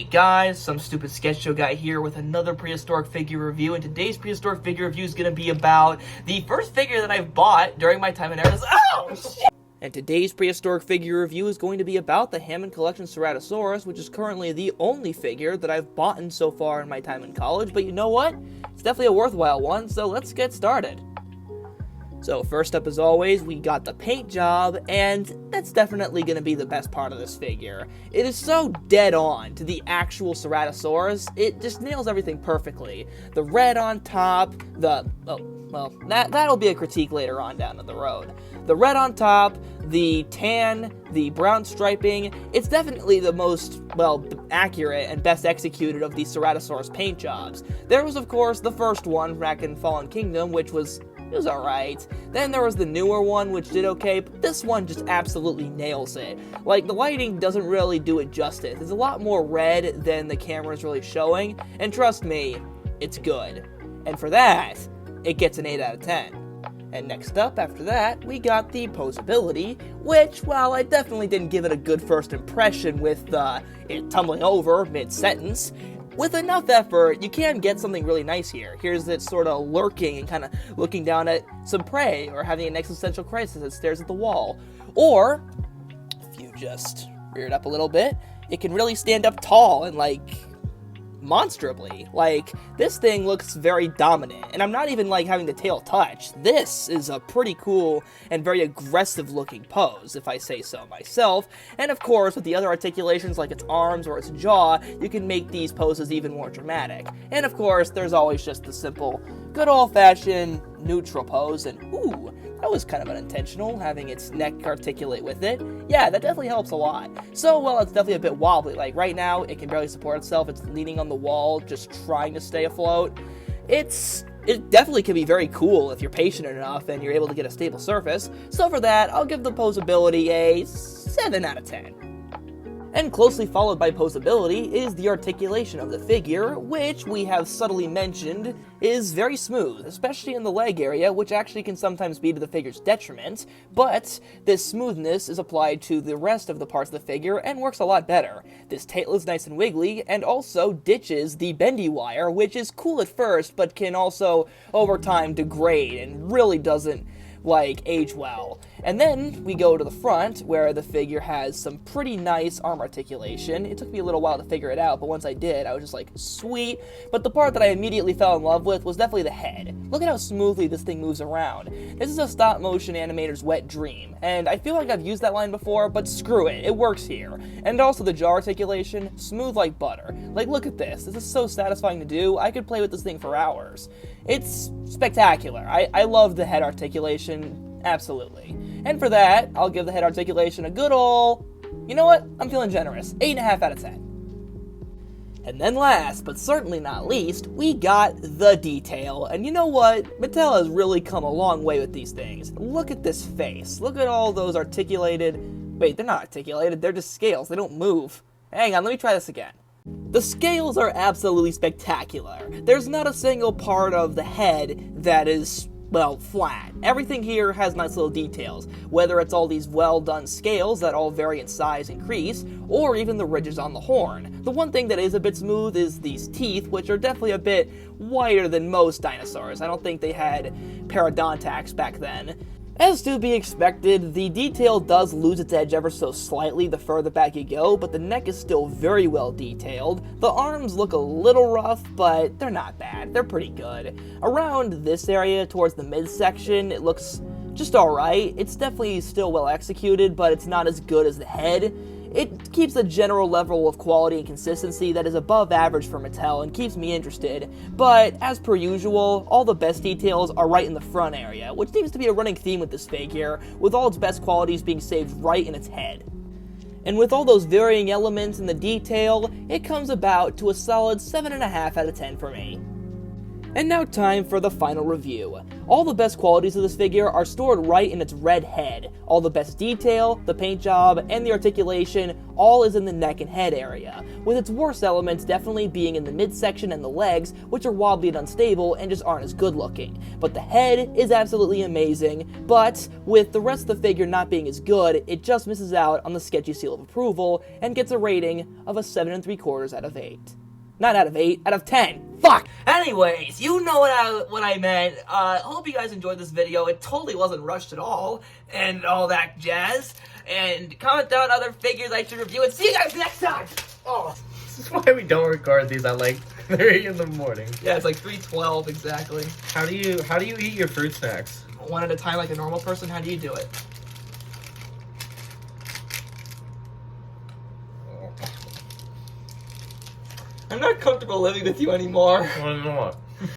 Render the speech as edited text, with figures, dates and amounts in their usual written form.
Hey guys, some stupid sketch show guy here with another prehistoric figure review, and today's prehistoric figure review is going to be about the first figure that I've bought during my time in Arizona. Oh, shit! And today's prehistoric figure review is going to be about the Hammond collection Ceratosaurus, which is currently the only figure that I've bought so far in my time in college, but you know what? It's definitely a worthwhile one, so let's get started. So first up, as always, we got the paint job, and that's definitely going to be the best part of this figure. It is so dead on to the actual Ceratosaurus, it just nails everything perfectly. The red on top, that'll be a critique later on down the road. The red on top, the tan, the brown striping, it's definitely the most, accurate and best executed of the Ceratosaurus paint jobs. There was, of course, the first one back in Fallen Kingdom, which was alright. Then there was the newer one, which did okay, but this one just absolutely nails it. Like, the lighting doesn't really do it justice. There's a lot more red than the camera's really showing, and trust me, it's good. And for that, it gets an 8 out of 10. And next up, after that, we got the posability, which, while I definitely didn't give it a good first impression with it tumbling over mid-sentence, with enough effort, you can get something really nice here. Here's it sort of lurking and kind of looking down at some prey, or having an existential crisis that stares at the wall. Or, if you just rear it up a little bit, it can really stand up tall and, monstrably. This thing looks very dominant, and I'm not even, having the tail touch. This is a pretty cool and very aggressive looking pose, if I say so myself. And of course, with the other articulations like its arms or its jaw, you can make these poses even more dramatic. And of course, there's always just the simple, good old-fashioned neutral pose, and ooh, that was kind of unintentional, having its neck articulate with it. Yeah, that definitely helps a lot. So, while it's definitely a bit wobbly, right now, it can barely support itself, it's leaning on the wall, just trying to stay afloat. It definitely can be very cool if you're patient enough and you're able to get a stable surface. So for that, I'll give the posability a 7 out of 10. And closely followed by posability is the articulation of the figure, which we have subtly mentioned is very smooth, especially in the leg area, which actually can sometimes be to the figure's detriment, but this smoothness is applied to the rest of the parts of the figure and works a lot better. This tail is nice and wiggly, and also ditches the bendy wire, which is cool at first, but can also, over time, degrade and really doesn't age well. And then we go to the front, where the figure has some pretty nice arm articulation. It took me a little while to figure it out, but once I did, I was just like, sweet. But the part that I immediately fell in love with was definitely the head. Look at how smoothly this thing moves around. This is a stop-motion animator's wet dream, and I feel like I've used that line before, but screw it, it works here. And also the jaw articulation, smooth like butter. Look at this. This is so satisfying to do. I could play with this thing for hours. It's spectacular. I love the head articulation, absolutely. And for that, I'll give the head articulation a good ol', you know what, I'm feeling generous, 8.5 out of 10. And then last, but certainly not least, we got the detail. And you know what, Mattel has really come a long way with these things. Look at this face, look at all those articulated, wait, they're not articulated, they're just scales, they don't move. Hang on, let me try this again. The scales are absolutely spectacular. There's not a single part of the head that is, flat. Everything here has nice little details, whether it's all these well-done scales that all vary in size and crease, or even the ridges on the horn. The one thing that is a bit smooth is these teeth, which are definitely a bit whiter than most dinosaurs. I don't think they had periodontax back then. As to be expected, the detail does lose its edge ever so slightly the further back you go, but the neck is still very well detailed. The arms look a little rough, but they're not bad. They're pretty good. Around this area, towards the midsection, it looks just alright. It's definitely still well executed, but it's not as good as the head. It keeps a general level of quality and consistency that is above average for Mattel and keeps me interested, but as per usual, all the best details are right in the front area, which seems to be a running theme with this figure, with all its best qualities being saved right in its head. And with all those varying elements in the detail, it comes about to a solid 7.5 out of 10 for me. And now time for the final review. All the best qualities of this figure are stored right in its red head. All the best detail, the paint job, and the articulation, all is in the neck and head area, with its worst elements definitely being in the midsection and the legs, which are wobbly and unstable and just aren't as good looking. But the head is absolutely amazing, but with the rest of the figure not being as good, it just misses out on the sketchy seal of approval and gets a rating of a 7 3/4 out of 8. Not out of 8, out of 10. Fuck! Anyways, you know what I meant. Hope you guys enjoyed this video. It totally wasn't rushed at all, and all that jazz. And comment down other figures I should review, and see you guys next time! Oh. This is why we don't record these at like 3 in the morning. Yeah, it's like 3:12 exactly. How do you eat your fruit snacks? One at a time like a normal person? How do you do it? I'm not comfortable living with you anymore. Why not?